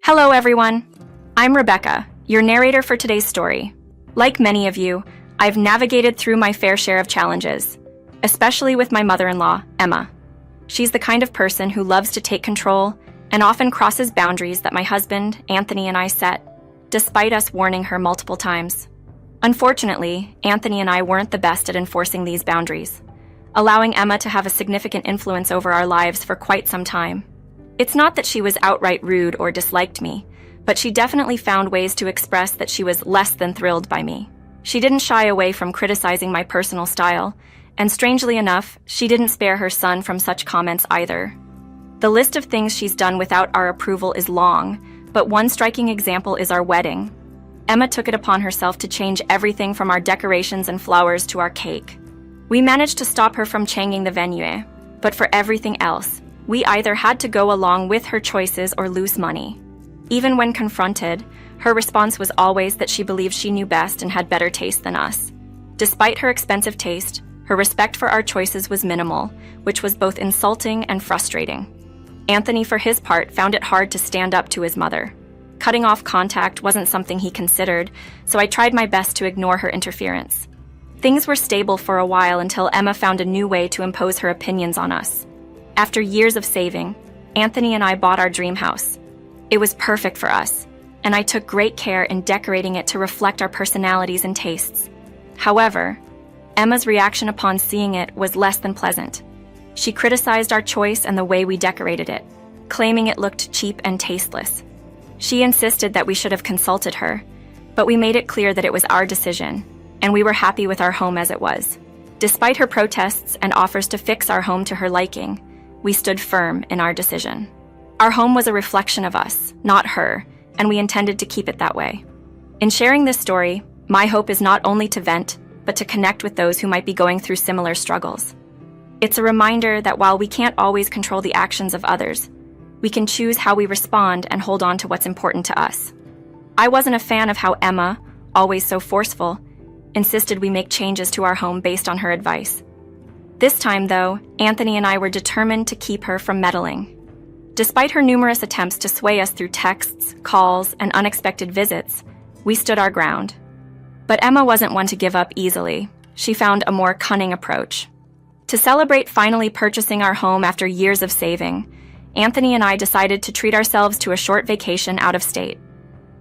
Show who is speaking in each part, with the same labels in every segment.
Speaker 1: Hello, everyone. I'm Rebecca, your narrator for today's story. Like many of you, I've navigated through my fair share of challenges, especially with my mother-in-law, Emma. She's the kind of person who loves to take control and often crosses boundaries that my husband, Anthony, and I set, despite us warning her multiple times. Unfortunately, Anthony and I weren't the best at enforcing these boundaries, allowing Emma to have a significant influence over our lives for quite some time. It's not that she was outright rude or disliked me, but she definitely found ways to express that she was less than thrilled by me. She didn't shy away from criticizing my personal style, and strangely enough, she didn't spare her son from such comments either. The list of things she's done without our approval is long, but one striking example is our wedding. Emma took it upon herself to change everything from our decorations and flowers to our cake. We managed to stop her from changing the venue, but for everything else, we either had to go along with her choices or lose money. Even when confronted, her response was always that she believed she knew best and had better taste than us. Despite her expensive taste, her respect for our choices was minimal, which was both insulting and frustrating. Anthony, for his part, found it hard to stand up to his mother. Cutting off contact wasn't something he considered, so I tried my best to ignore her interference. Things were stable for a while until Emma found a new way to impose her opinions on us. After years of saving, Anthony and I bought our dream house. It was perfect for us, and I took great care in decorating it to reflect our personalities and tastes. However, Emma's reaction upon seeing it was less than pleasant. She criticized our choice and the way we decorated it, claiming it looked cheap and tasteless. She insisted that we should have consulted her, but we made it clear that it was our decision, and we were happy with our home as it was. Despite her protests and offers to fix our home to her liking, we stood firm in our decision. Our home was a reflection of us, not her, and we intended to keep it that way. In sharing this story, my hope is not only to vent, but to connect with those who might be going through similar struggles. It's a reminder that while we can't always control the actions of others, we can choose how we respond and hold on to what's important to us. I wasn't a fan of how Emma, always so forceful, insisted we make changes to our home based on her advice. This time, though, Anthony and I were determined to keep her from meddling. Despite her numerous attempts to sway us through texts, calls, and unexpected visits, we stood our ground. But Emma wasn't one to give up easily. She found a more cunning approach. To celebrate finally purchasing our home after years of saving, Anthony and I decided to treat ourselves to a short vacation out of state.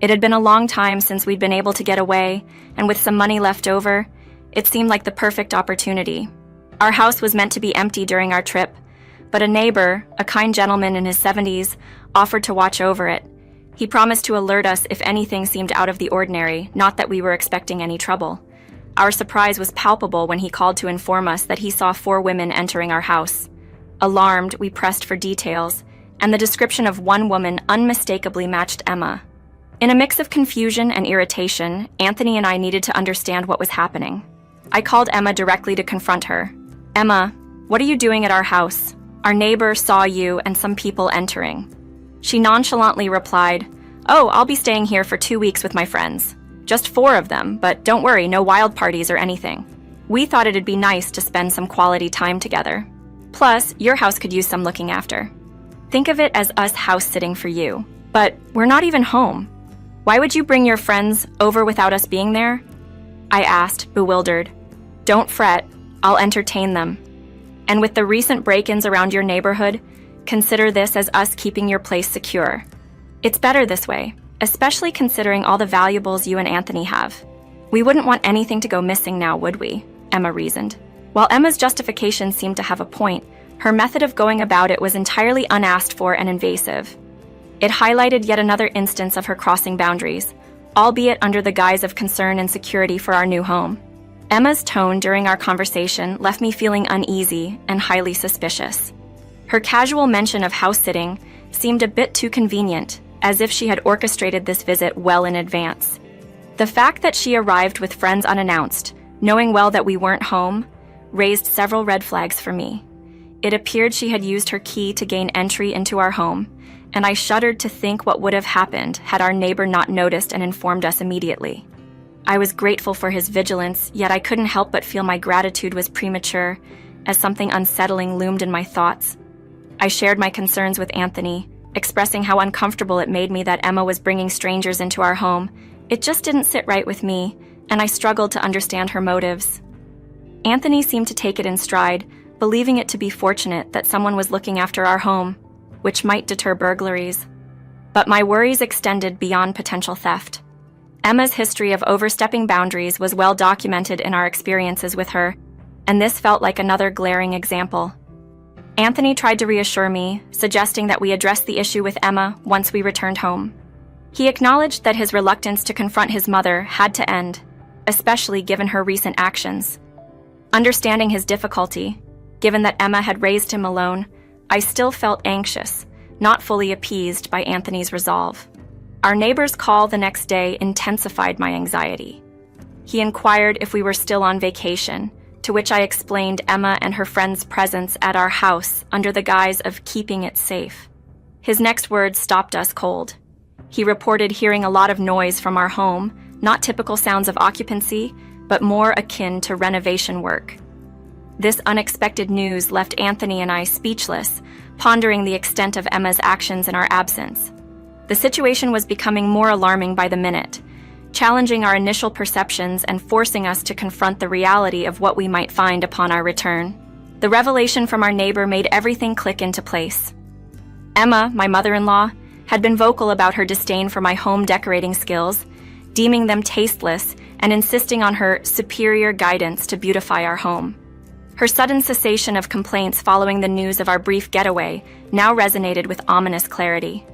Speaker 1: It had been a long time since we'd been able to get away, and with some money left over, it seemed like the perfect opportunity. Our house was meant to be empty during our trip, but a neighbor, a kind gentleman in his 70s, offered to watch over it. He promised to alert us if anything seemed out of the ordinary, not that we were expecting any trouble. Our surprise was palpable when he called to inform us that he saw 4 women entering our house. Alarmed, we pressed for details, and the description of one woman unmistakably matched Emma. In a mix of confusion and irritation, Anthony and I needed to understand what was happening. I called Emma directly to confront her. "Emma, what are you doing at our house? Our neighbor saw you and some people entering." She nonchalantly replied, "Oh, I'll be staying here for 2 weeks with my friends. Just 4 of them, but don't worry, no wild parties or anything. We thought it'd be nice to spend some quality time together. Plus, your house could use some looking after. Think of it as us house-sitting for you. But we're not even home. Why would you bring your friends over without us being there?" I asked, bewildered. "Don't fret, I'll entertain them. And with the recent break-ins around your neighborhood, consider this as us keeping your place secure. It's better this way, especially considering all the valuables you and Anthony have. We wouldn't want anything to go missing now, would we?" Emma reasoned. While Emma's justification seemed to have a point, her method of going about it was entirely unasked for and invasive. It highlighted yet another instance of her crossing boundaries, albeit under the guise of concern and security for our new home. Emma's tone during our conversation left me feeling uneasy and highly suspicious. Her casual mention of house-sitting seemed a bit too convenient, as if she had orchestrated this visit well in advance. The fact that she arrived with friends unannounced, knowing well that we weren't home, raised several red flags for me. It appeared she had used her key to gain entry into our home, and I shuddered to think what would have happened had our neighbor not noticed and informed us immediately. I was grateful for his vigilance, yet I couldn't help but feel my gratitude was premature, as something unsettling loomed in my thoughts. I shared my concerns with Anthony, expressing how uncomfortable it made me that Emma was bringing strangers into our home. It just didn't sit right with me, and I struggled to understand her motives. Anthony seemed to take it in stride, believing it to be fortunate that someone was looking after our home, which might deter burglaries. But my worries extended beyond potential theft. Emma's history of overstepping boundaries was well documented in our experiences with her, and this felt like another glaring example. Anthony tried to reassure me, suggesting that we address the issue with Emma once we returned home. He acknowledged that his reluctance to confront his mother had to end, especially given her recent actions. Understanding his difficulty, given that Emma had raised him alone, I still felt anxious, not fully appeased by Anthony's resolve. Our neighbor's call the next day intensified my anxiety. He inquired if we were still on vacation, to which I explained Emma and her friend's presence at our house under the guise of keeping it safe. His next words stopped us cold. He reported hearing a lot of noise from our home, not typical sounds of occupancy, but more akin to renovation work. This unexpected news left Anthony and I speechless, pondering the extent of Emma's actions in our absence. The situation was becoming more alarming by the minute, challenging our initial perceptions and forcing us to confront the reality of what we might find upon our return. The revelation from our neighbor made everything click into place. Emma, my mother-in-law, had been vocal about her disdain for my home decorating skills, deeming them tasteless and insisting on her superior guidance to beautify our home. Her sudden cessation of complaints following the news of our brief getaway now resonated with ominous clarity.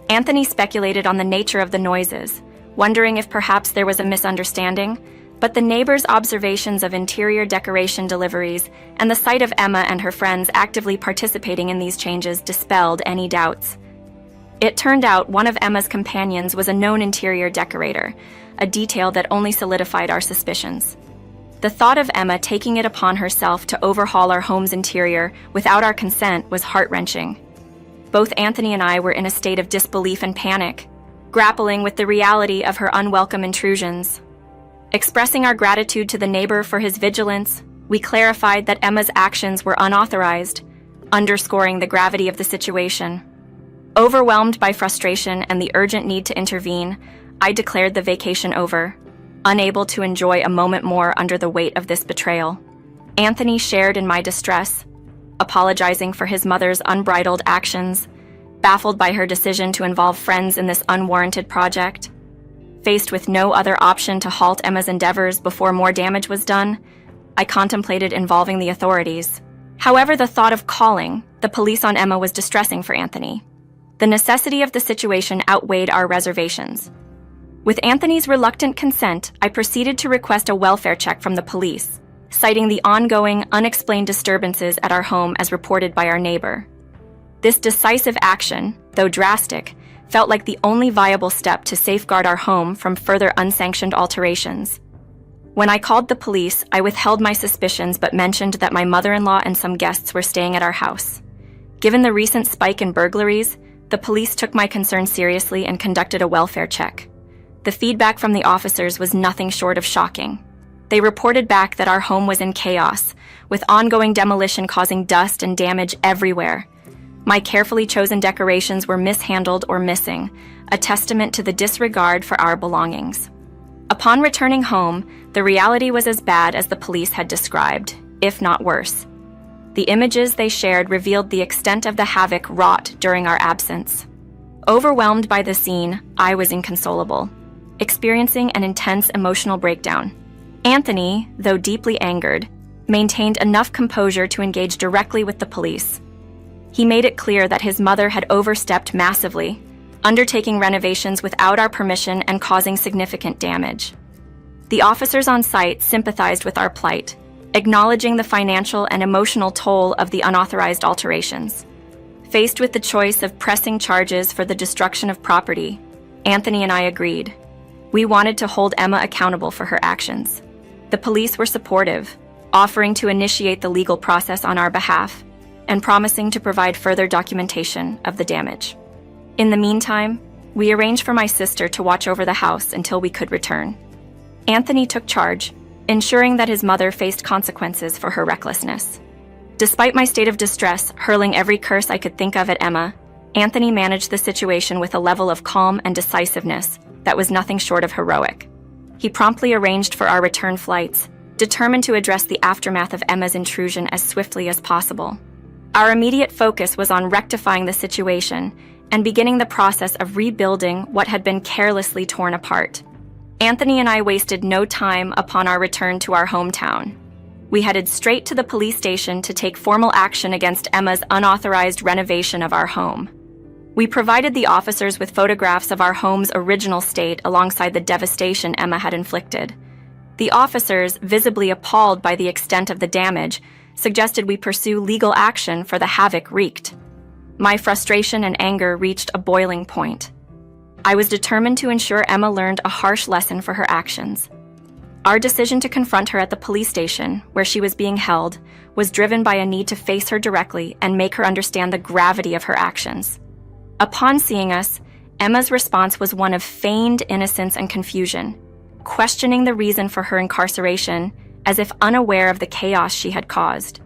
Speaker 1: Anthony speculated on the nature of the noises, wondering if perhaps there was a misunderstanding, but the neighbor's observations of interior decoration deliveries and the sight of Emma and her friends actively participating in these changes dispelled any doubts. It turned out one of Emma's companions was a known interior decorator, a detail that only solidified our suspicions. The thought of Emma taking it upon herself to overhaul our home's interior without our consent was heart-wrenching. Both Anthony and I were in a state of disbelief and panic, grappling with the reality of her unwelcome intrusions. Expressing our gratitude to the neighbor for his vigilance, we clarified that Emma's actions were unauthorized, underscoring the gravity of the situation. Overwhelmed by frustration and the urgent need to intervene, I declared the vacation over, unable to enjoy a moment more under the weight of this betrayal. Anthony shared in my distress, apologizing for his mother's unbridled actions, baffled by her decision to involve friends in this unwarranted project. Faced with no other option to halt Emma's endeavors before more damage was done, I contemplated involving the authorities. However, the thought of calling the police on Emma was distressing for Anthony. The necessity of the situation outweighed our reservations. With Anthony's reluctant consent, I proceeded to request a welfare check from the police, citing the ongoing, unexplained disturbances at our home as reported by our neighbor. This decisive action, though drastic, felt like the only viable step to safeguard our home from further unsanctioned alterations. When I called the police, I withheld my suspicions but mentioned that my mother-in-law and some guests were staying at our house. Given the recent spike in burglaries, the police took my concern seriously and conducted a welfare check. The feedback from the officers was nothing short of shocking. They reported back that our home was in chaos, with ongoing demolition causing dust and damage everywhere. My carefully chosen decorations were mishandled or missing, a testament to the disregard for our belongings. Upon returning home, the reality was as bad as the police had described, if not worse. The images they shared revealed the extent of the havoc wrought during our absence. Overwhelmed by the scene, I was inconsolable, experiencing an intense emotional breakdown. Anthony, though deeply angered, maintained enough composure to engage directly with the police. He made it clear that his mother had overstepped massively, undertaking renovations without our permission and causing significant damage. The officers on site sympathized with our plight, acknowledging the financial and emotional toll of the unauthorized alterations. Faced with the choice of pressing charges for the destruction of property, Anthony and I agreed. We wanted to hold Emma accountable for her actions. The police were supportive, offering to initiate the legal process on our behalf and promising to provide further documentation of the damage. In the meantime, we arranged for my sister to watch over the house until we could return. Anthony took charge, ensuring that his mother faced consequences for her recklessness. Despite my state of distress, hurling every curse I could think of at Emma, Anthony managed the situation with a level of calm and decisiveness that was nothing short of heroic. He promptly arranged for our return flights, determined to address the aftermath of Emma's intrusion as swiftly as possible. Our immediate focus was on rectifying the situation and beginning the process of rebuilding what had been carelessly torn apart. Anthony and I wasted no time upon our return to our hometown. We headed straight to the police station to take formal action against Emma's unauthorized renovation of our home. We provided the officers with photographs of our home's original state alongside the devastation Emma had inflicted. The officers, visibly appalled by the extent of the damage, suggested we pursue legal action for the havoc wreaked. My frustration and anger reached a boiling point. I was determined to ensure Emma learned a harsh lesson for her actions. Our decision to confront her at the police station, where she was being held, was driven by a need to face her directly and make her understand the gravity of her actions. Upon seeing us, Emma's response was one of feigned innocence and confusion, questioning the reason for her incarceration as if unaware of the chaos she had caused.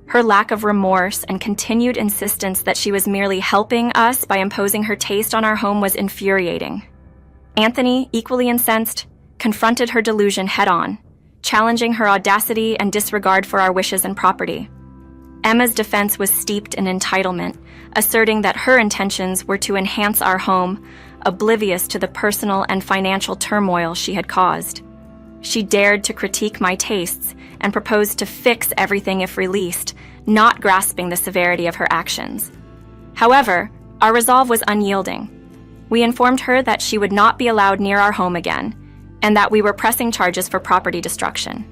Speaker 1: Her lack of remorse and continued insistence that she was merely helping us by imposing her taste on our home was infuriating. Anthony, equally incensed, confronted her delusion head-on, challenging her audacity and disregard for our wishes and property. Emma's defense was steeped in entitlement, asserting that her intentions were to enhance our home, oblivious to the personal and financial turmoil she had caused. She dared to critique my tastes and proposed to fix everything if released, not grasping the severity of her actions. However, our resolve was unyielding. We informed her that she would not be allowed near our home again, and that we were pressing charges for property destruction.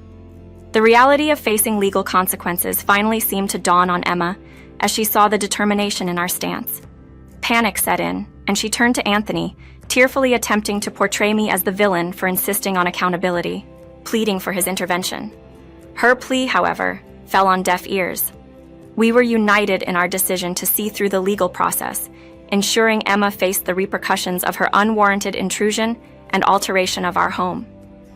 Speaker 1: The reality of facing legal consequences finally seemed to dawn on Emma as she saw the determination in our stance. Panic set in, and she turned to Anthony, tearfully attempting to portray me as the villain for insisting on accountability, pleading for his intervention. Her plea, however, fell on deaf ears. We were united in our decision to see through the legal process, ensuring Emma faced the repercussions of her unwarranted intrusion and alteration of our home.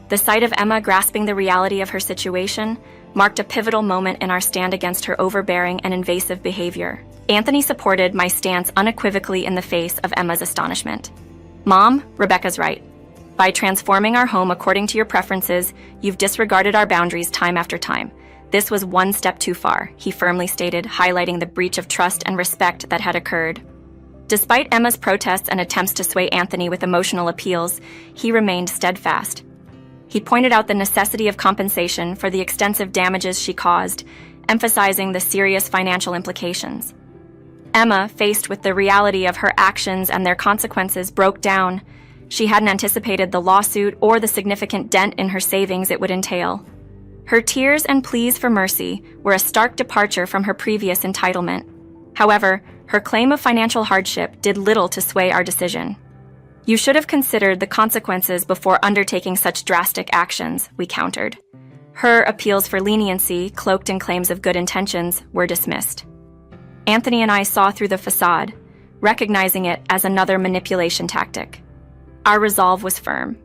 Speaker 1: The sight of Emma grasping the reality of her situation marked a pivotal moment in our stand against her overbearing and invasive behavior. Anthony supported my stance unequivocally in the face of Emma's astonishment. "Mom, Rebecca's right. By transforming our home according to your preferences, you've disregarded our boundaries time after time. This was one step too far," he firmly stated, highlighting the breach of trust and respect that had occurred. Despite Emma's protests and attempts to sway Anthony with emotional appeals, he remained steadfast. He pointed out the necessity of compensation for the extensive damages she caused, emphasizing the serious financial implications. Emma, faced with the reality of her actions and their consequences, broke down. She hadn't anticipated the lawsuit or the significant dent in her savings it would entail. Her tears and pleas for mercy were a stark departure from her previous entitlement. However, her claim of financial hardship did little to sway our decision. "You should have considered the consequences before undertaking such drastic actions," we countered. Her appeals for leniency, cloaked in claims of good intentions, were dismissed. Anthony and I saw through the facade, recognizing it as another manipulation tactic. Our resolve was firm.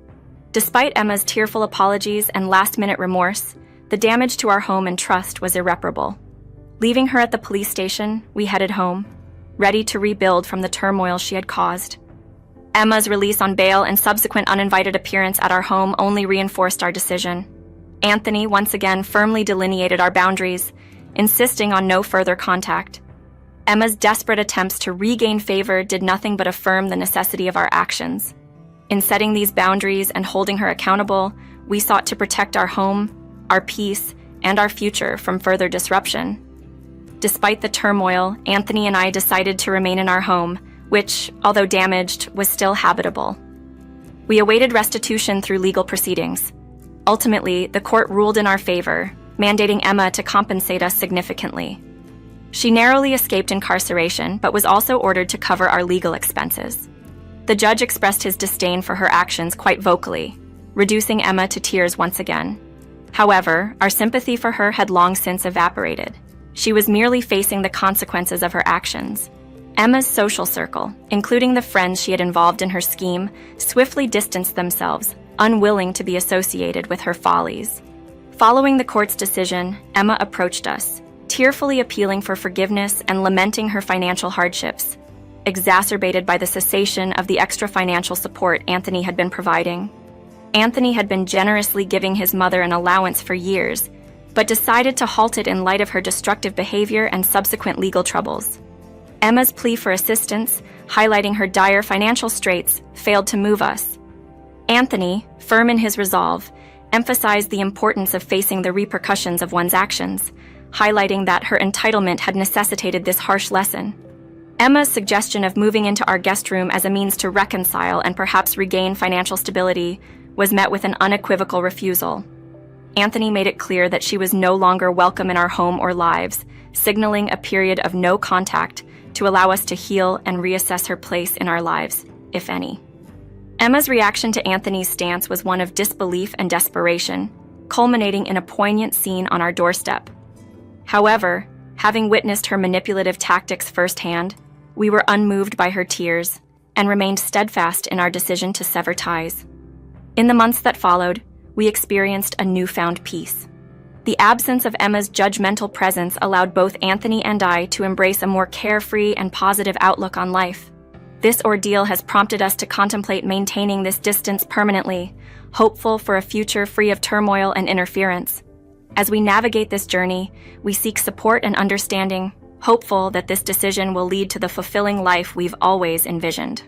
Speaker 1: Despite Emma's tearful apologies and last-minute remorse, the damage to our home and trust was irreparable. Leaving her at the police station, we headed home, ready to rebuild from the turmoil she had caused. Emma's release on bail and subsequent uninvited appearance at our home only reinforced our decision. Anthony once again firmly delineated our boundaries, insisting on no further contact. Emma's desperate attempts to regain favor did nothing but affirm the necessity of our actions. In setting these boundaries and holding her accountable, we sought to protect our home, our peace, and our future from further disruption. Despite the turmoil, Anthony and I decided to remain in our home, which, although damaged, was still habitable. We awaited restitution through legal proceedings. Ultimately, the court ruled in our favor, mandating Emma to compensate us significantly. She narrowly escaped incarceration, but was also ordered to cover our legal expenses. The judge expressed his disdain for her actions quite vocally, reducing Emma to tears once again. However, our sympathy for her had long since evaporated. She was merely facing the consequences of her actions. Emma's social circle, including the friends she had involved in her scheme, swiftly distanced themselves, unwilling to be associated with her follies. Following the court's decision, Emma approached us, tearfully appealing for forgiveness and lamenting her financial hardships. exacerbated by the cessation of the extra financial support Anthony had been providing. Anthony had been generously giving his mother an allowance for years, but decided to halt it in light of her destructive behavior and subsequent legal troubles. Emma's plea for assistance, highlighting her dire financial straits, failed to move us. Anthony, firm in his resolve, emphasized the importance of facing the repercussions of one's actions, highlighting that her entitlement had necessitated this harsh lesson. Emma's suggestion of moving into our guest room as a means to reconcile and perhaps regain financial stability was met with an unequivocal refusal. Anthony made it clear that she was no longer welcome in our home or lives, signaling a period of no contact to allow us to heal and reassess her place in our lives, if any. Emma's reaction to Anthony's stance was one of disbelief and desperation, culminating in a poignant scene on our doorstep. However, having witnessed her manipulative tactics firsthand, we were unmoved by her tears and remained steadfast in our decision to sever ties. In the months that followed, we experienced a newfound peace. The absence of Emma's judgmental presence allowed both Anthony and I to embrace a more carefree and positive outlook on life. This ordeal has prompted us to contemplate maintaining this distance permanently, hopeful for a future free of turmoil and interference. As we navigate this journey, we seek support and understanding, hopeful that this decision will lead to the fulfilling life we've always envisioned.